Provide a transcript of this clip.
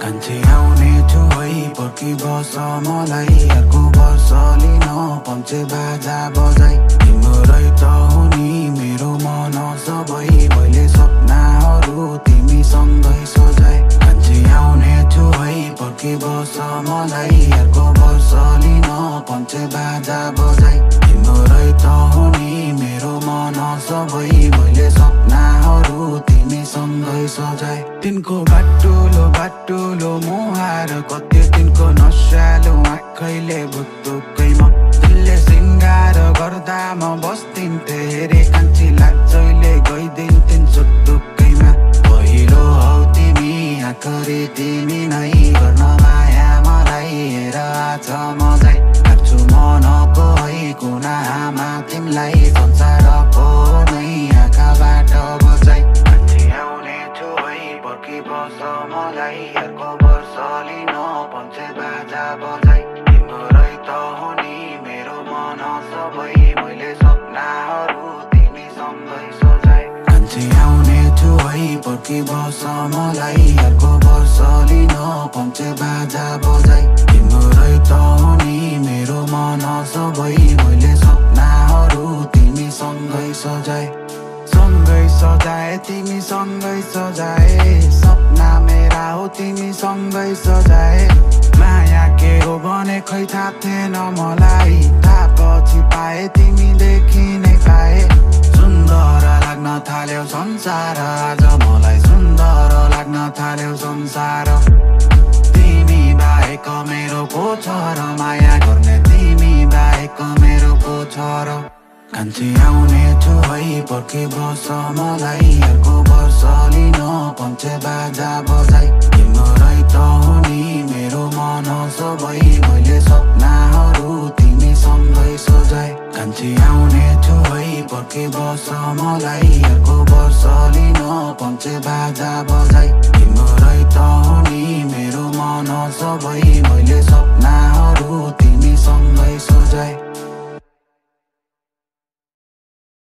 कान्छी आउने छु है पर्खी बस मलाई अर्को वर्ष लिन पञ्चे बाजा बजाई तिम्रै त हो नि मेरो मन सबै मैले सपनाहरू तिमीसँगै सजाए कान्छी आउने छु है पर्खी बस मलाई अर्को वर्ष लिन पञ्चे बाजा बजाई तिम्रै त हो नि मेरो मन सबै मैले सपनाहरू तिमीसँगै सजाए तिनको बाटुलो मुहार कति तिनको नसालो आँखैले भुत्तुकैमा तिनले सिंगार गर्दा म बस्दिन्थे हेरे कान्छी लाजैले गइदिन्थिन् सुटुकैमा पहिलो हौ तिमी आखरी तिमी नै गर्न माया मलाई हेर आज मजाई राख्छु मनको है कुनामा तिमीलाई संसारको नै आँखाबाट बचाई कान्छी आउने छु है पर्खी बस मलाई अर्को वर्ष लिन पञ्चे बाजा बजाई तिम्रै त हो नि मेरो मन सबै मैले सपनाहरू तिमीसँगै सजाए कान्छी आउने छु है पर्खी बस मलाई अर्को वर्ष लिन पञ्चे बाजा बजाई तिम्रै त हो नि मेरो मन सबै मैले सपनाहरू तिमीसँगै सजाए तिमीसँगै सजाए सपना मेरा हो तिमीसँगै सजाए माया के हो भने खै थाहा थिएन मलाई थाहा पछि पाए तिमीदेखि नै पाए सुन्दर लाग्न थाल्यो संसार आज मलाई सुन्दर लाग्न थाल्यो संसार तिमी बाहेक मेरो को छ र माया गर्ने तिमी बाहेक मेरो को छ र कान्छी आउने छु है पर्खी बस मलाई अर्को वर्ष लिन पञ्चे बाजा बजाई तिम्रै त हो नि मेरो मन सबै मैले सपनाहरू तिमीसँगै सजाए कान्छी आउने छु है पर्खी बस मलाई अर्को वर्ष लिन पञ्चे बाजा बजाई तिम्रै त हो नि मेरो मन सबै